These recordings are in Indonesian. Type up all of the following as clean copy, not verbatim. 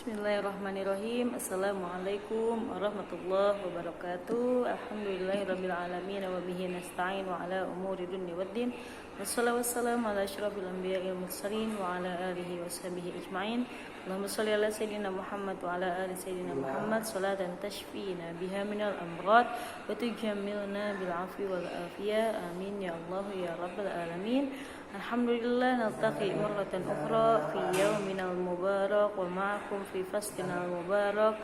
Bismillahirrahmanirrahim. Assalamualaikum warahmatullahi wabarakatuh. Alhamdulillahirabbil alamin wa bihi nasta'in wa ala umuri dunya waddin. Wassalatu wassalamu ala asyrafil anbiya'i wal mursalin wa ala alihi washabihi ajmain. Allahumma shalli ala sayyidina Muhammad wa ala ali sayyidina Muhammad salatan tashfina biha minal amrad wa tujammilna bil afwi wal afiyah. Amin ya Allah ya rabbal alamin. Alhamdulillah naltaqi marratan ukhra fi yawminal mubarak wa ma'akum fi faslinal mubarak.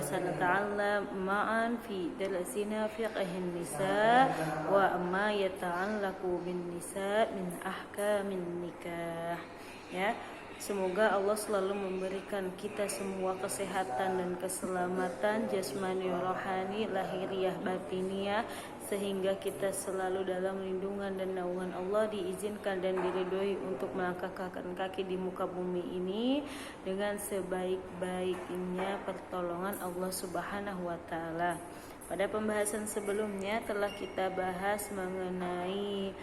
Sanata'allam ma'an fi dalasina fiqhin nisa wa amma yata'allaqu bin nisa min ahkamin nikah. Ya, semoga Allah selalu memberikan kita semua kesehatan dan keselamatan jasmani, rohani, lahiriah, batiniah, sehingga kita selalu dalam lindungan dan naungan Allah, diizinkan dan diridhoi untuk melangkahkan kaki di muka bumi ini dengan sebaik-baiknya pertolongan Allah Subhanahu wa taala. Pada pembahasan sebelumnya telah kita bahas mengenai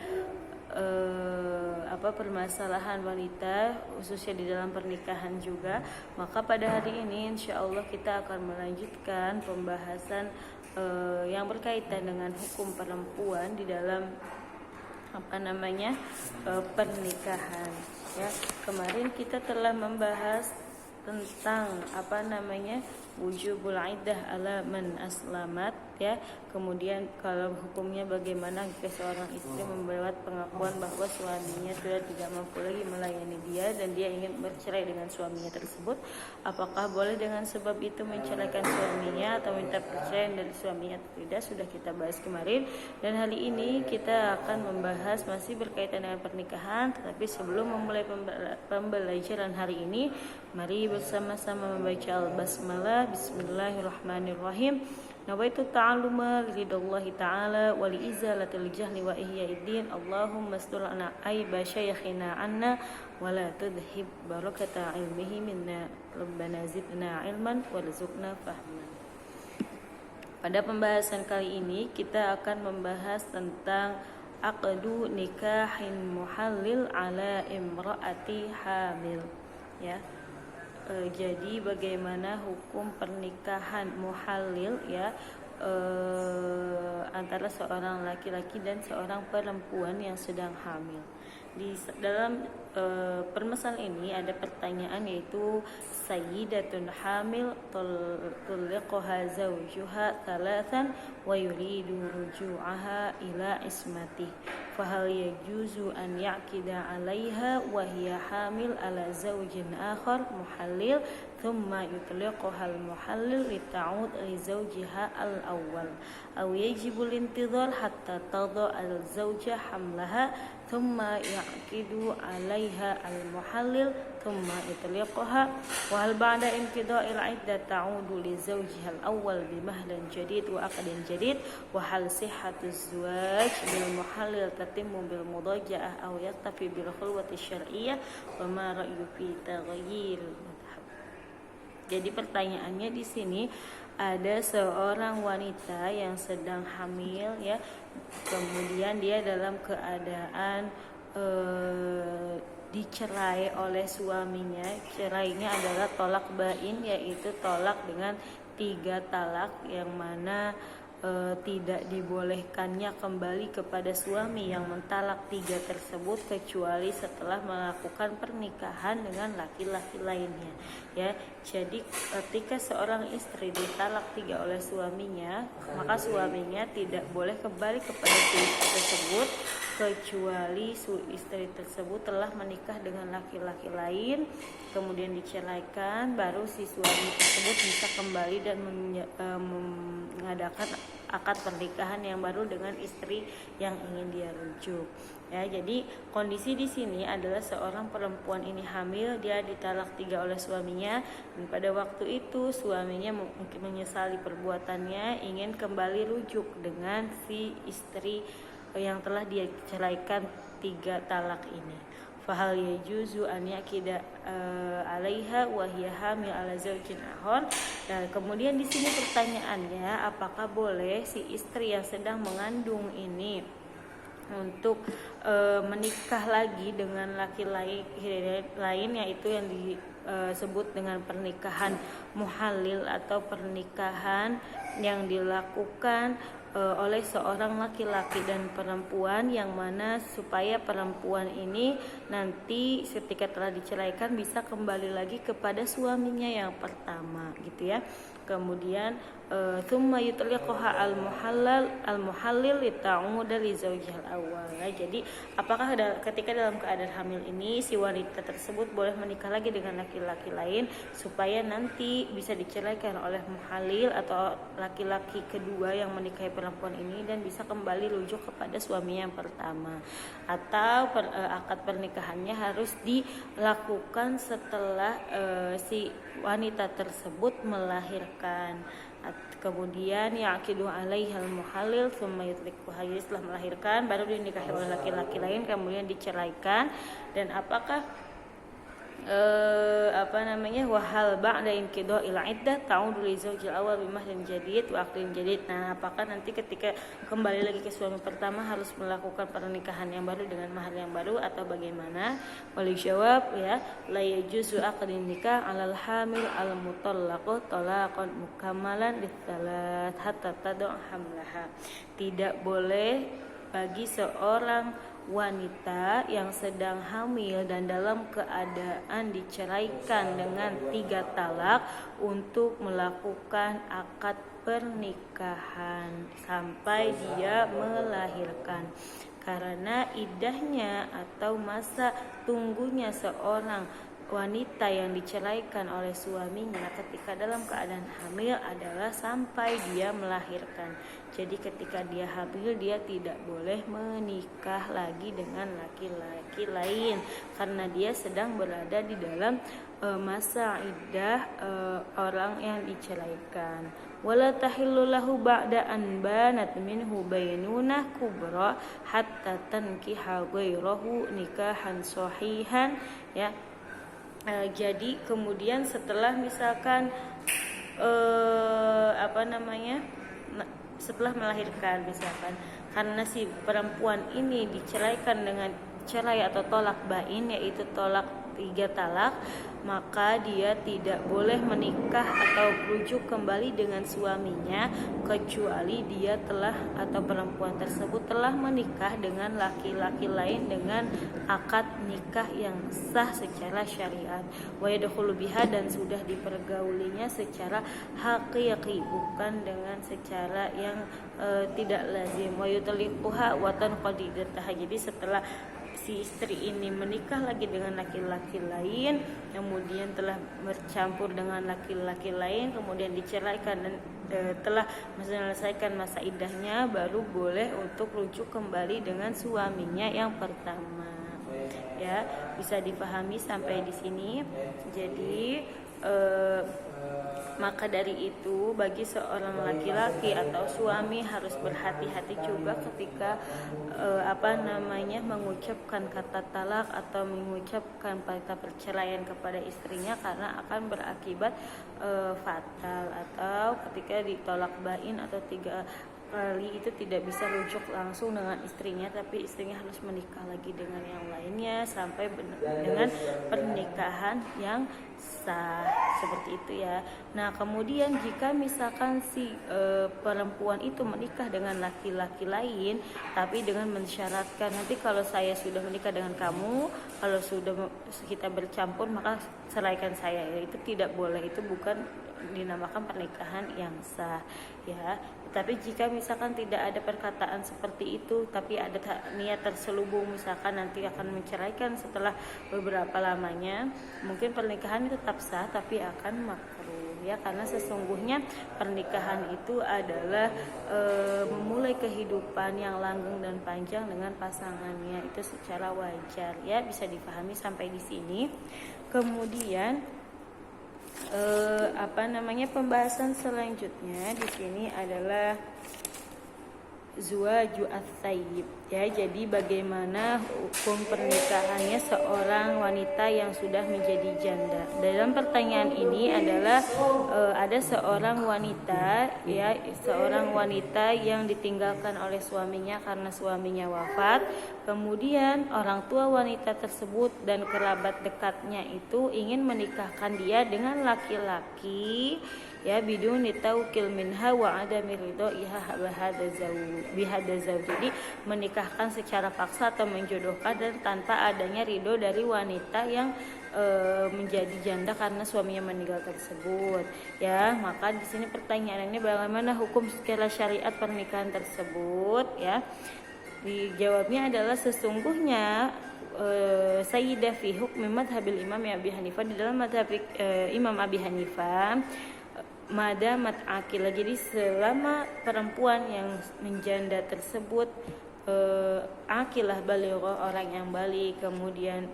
permasalahan wanita khususnya di dalam pernikahan juga. Maka pada hari ini insya Allah kita akan melanjutkan pembahasan yang berkaitan dengan hukum perempuan di dalam pernikahan. Ya, kemarin kita telah membahas tentang wujubul iddah ala man aslamat, ya. Kemudian kalau hukumnya bagaimana jika seorang istri membuat pengakuan bahwa suaminya sudah tidak mampu lagi melayani dia dan dia ingin bercerai dengan suaminya tersebut, apakah boleh dengan sebab itu menceraikan suaminya atau minta perceraian dari suaminya atau tidak, sudah kita bahas kemarin. Dan hari ini kita akan membahas masih berkaitan dengan pernikahan, tetapi sebelum memulai pembelajaran hari ini, mari bersama-sama membaca al-basmalah. Bismillahirrahmanirrahim. Nawaitu ta'alluma lillahi ta'ala wa li'izalatil jahli wa ihya'id-din. Allahumma astur lana aiba syayikhina anna wa la tudhib barakata ilmihi minna. Rabbana zidna ilman warzuqna fahman. Pada pembahasan kali ini kita akan membahas tentang aqdu nikahin muhallil ala imra'ati hamil, ya. Jadi bagaimana hukum pernikahan muhallil, ya, antara seorang laki-laki dan seorang perempuan yang sedang hamil. Di dalam permasalahan ini ada pertanyaan, yaitu sayyidatun hamil tulliqaha zawjuha thalathan wa yuridu ruju'aha ila ismatih, fahal yajuzu an ya'kida 'alaiha wa hiya hamil ala zawjin akhar muhallil thumma yutliquha al-muhallil lita'ud li zawjiha al-awwal aw yajibu al-intidhar hatta tadha al-zawja hamlaha thumma ya'kidu 'alaiha al-muhallil thumma yutliquha wa hal ba'da intidha'il 'iddah ta'udu li zawjiha al-awwal bi mahlin jadid wa aqdin jadid wa hal sihhatu az-zawaj bil muhallil tatimmu bil mudaja'ah aw yaktafi bil khulwati syar'iyyah wa ma ra'yu fi taghayyir madhhab. Jadi pertanyaannya di sini, ada seorang wanita yang sedang hamil, ya, kemudian dia dalam keadaan dicerai oleh suaminya. Cerainya adalah tolak bain, yaitu tolak dengan 3 talak, yang mana tidak dibolehkannya kembali kepada suami yang mentalak 3 tersebut kecuali setelah melakukan pernikahan dengan laki-laki lainnya, ya. Jadi ketika seorang istri ditalak 3 oleh suaminya, maka suaminya tidak boleh kembali kepada si istri tersebut kecuali istri tersebut telah menikah dengan laki-laki lain, kemudian diceraikan, baru si suami tersebut bisa kembali dan mengadakan akad pernikahan yang baru dengan istri yang ingin dia rujuk, ya. Jadi kondisi di sini adalah seorang perempuan ini hamil, dia ditalak 3 oleh suaminya, dan pada waktu itu suaminya mungkin menyesali perbuatannya, ingin kembali rujuk dengan si istri yang telah dia ceraikan 3 talak ini. Fahal yajuzu an yakida 'alaiha wa hiya hamil ala zawjin akhar. Dan kemudian di sini pertanyaannya, apakah boleh si istri yang sedang mengandung ini untuk menikah lagi dengan laki-laki lain, yaitu yang disebut dengan pernikahan muhalil atau pernikahan yang dilakukan oleh seorang laki-laki dan perempuan, yang mana supaya perempuan ini nanti ketika telah diceraikan bisa kembali lagi kepada suaminya yang pertama gitu ya. Kemudian thumma yutliquha al-muhallil lita'uda li zaujihil awwal. Jadi apakah ketika dalam keadaan hamil ini si wanita tersebut boleh menikah lagi dengan laki-laki lain supaya nanti bisa diceraikan oleh muhallil atau laki-laki kedua yang menikahi perempuan ini dan bisa kembali rujuk kepada suaminya yang pertama, atau akad pernikahannya harus dilakukan setelah si wanita tersebut melahirkan. Kemudian yaqidu alaihal muhalil tsumma yutliquha, setelah melahirkan baru dinikahi oleh laki-laki lain kemudian diceraikan. Dan apakah wahal ba'da inqida'il iddah ta'udu li zaujil awwal bi mahdin jadid wa aqdin jadid. Nah, apakah nanti ketika kembali lagi ke suami pertama harus melakukan pernikahan yang baru dengan mahar yang baru atau bagaimana? Wal jawab ya, la yajuzu aqdin nikah 'alal hamil al mutallaqah talaqan mukammalan litsalat hatta tad'u hamlaha. Tidak boleh bagi seorang wanita yang sedang hamil dan dalam keadaan diceraikan dengan 3 talak untuk melakukan akad pernikahan sampai dia melahirkan, karena iddahnya atau masa tunggunya seorang wanita yang diceraikan oleh suaminya ketika dalam keadaan hamil adalah sampai dia melahirkan. Jadi ketika dia hamil dia tidak boleh menikah lagi dengan laki-laki lain karena dia sedang berada di dalam masa iddah orang yang diceraikan. Wala tahillu lahu ba'da an banat minhu bainunah kubra hatta tankiha ghairahu nikahan sahihan ya. Jadi kemudian setelah misalkan setelah melahirkan misalkan, karena si perempuan ini diceraikan dengan cerai atau tolak bain, yaitu tolak 3 talak, maka dia tidak boleh menikah atau rujuk kembali dengan suaminya kecuali dia telah atau perempuan tersebut telah menikah dengan laki-laki lain dengan akad nikah yang sah secara syariat, wa yadkhulu biha, dan sudah dipergaulinya secara haqiqi, bukan dengan secara yang tidak lazim, wa yutliquha wa tanqadidatha. Jadi setelah si istri ini menikah lagi dengan laki-laki lain, kemudian telah bercampur dengan laki-laki lain, kemudian diceraikan dan telah menyelesaikan masa iddahnya, baru boleh untuk rujuk kembali dengan suaminya yang pertama. Ya, bisa dipahami sampai di sini. Jadi maka dari itu bagi seorang laki-laki atau suami harus berhati-hati juga ketika mengucapkan kata talak atau mengucapkan kata perceraian kepada istrinya, karena akan berakibat fatal. Atau ketika ditolak bain atau 3 kali itu tidak bisa rujuk langsung dengan istrinya, tapi istrinya harus menikah lagi dengan yang lainnya sampai dengan pernikahan yang sah, seperti itu ya. Nah kemudian jika misalkan si perempuan itu menikah dengan laki-laki lain tapi dengan mensyaratkan, nanti kalau saya sudah menikah dengan kamu, kalau sudah kita bercampur maka ceraikan saya, ya itu tidak boleh, itu bukan dinamakan pernikahan yang sah ya. Tapi jika misalkan tidak ada perkataan seperti itu, tapi ada niat terselubung, misalkan nanti akan menceraikan setelah beberapa lamanya, mungkin pernikahan tetap sah tapi akan makruh ya, karena sesungguhnya pernikahan itu adalah memulai kehidupan yang langgeng dan panjang dengan pasangannya, itu secara wajar ya, bisa dipahami sampai di sini. Kemudian pembahasan selanjutnya di sini adalah zuwaju ats-tsayyib ya. Jadi bagaimana hukum pernikahannya seorang wanita yang sudah menjadi janda. Dalam pertanyaan ini adalah ada seorang wanita ya, seorang wanita yang ditinggalkan oleh suaminya karena suaminya wafat. Kemudian orang tua wanita tersebut dan kerabat dekatnya itu ingin menikahkan dia dengan laki-laki ya, biduni taukil minha wa adami ridhoiha bihadza zauj. Jadi menikahkan secara paksa atau menjodohkan dan tanpa adanya ridho dari wanita yang menjadi janda karena suaminya meninggal tersebut ya. Maka di sini pertanyaannya bagaimana hukum secara syariat pernikahan tersebut ya. Dijawabnya adalah sesungguhnya sayyidah fi hukmi madhabil imam Abi Hanifah, di dalam madhab Imam Abi Hanifah, madamat akilah, jadi selama perempuan yang menjanda tersebut akilah baligha, orang yang balik, kemudian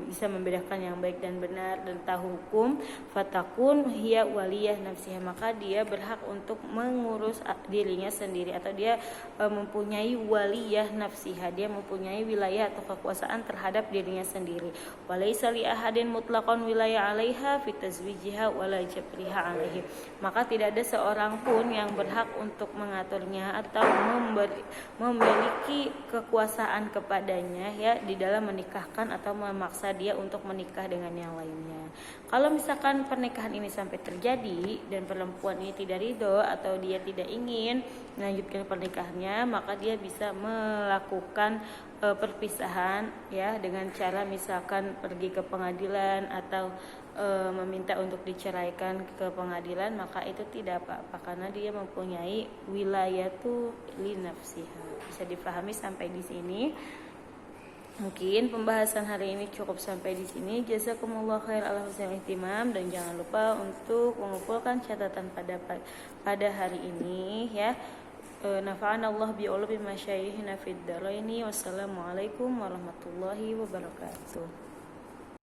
bisa membedakan yang baik dan benar dan tahu hukum, fatakun hiya waliyah nafsiha, maka dia berhak untuk mengurus dirinya sendiri, atau dia mempunyai waliyah nafsiha, dia mempunyai wilayah atau kekuasaan terhadap dirinya sendiri. Walaisa li ahadin mutlaqan wilayah 'alaiha fi tazwijiha wala jabriha 'alaihi, maka tidak ada seorang pun yang berhak untuk mengaturnya atau memiliki kekuasaan kepadanya ya di dalam menikahkan atau memaksa dia untuk menikah dengan yang lainnya. Kalau misalkan pernikahan ini sampai terjadi dan perempuan ini tidak ridho atau dia tidak ingin melanjutkan pernikahannya, maka dia bisa melakukan perpisahan ya dengan cara misalkan pergi ke pengadilan atau meminta untuk diceraikan ke pengadilan, maka itu tidak apa-apa karena dia mempunyai wilayatu li nafsiha. Bisa dipahami sampai di sini? Mungkin pembahasan hari ini cukup sampai di sini. Jazakumullah khair ala husnil ihtimam, dan jangan lupa untuk mengumpulkan catatan pada hari ini ya. Nafa'anallah bi'ulubi masyayikhina fid dharaini. Wassalamualaikum warahmatullahi wabarakatuh.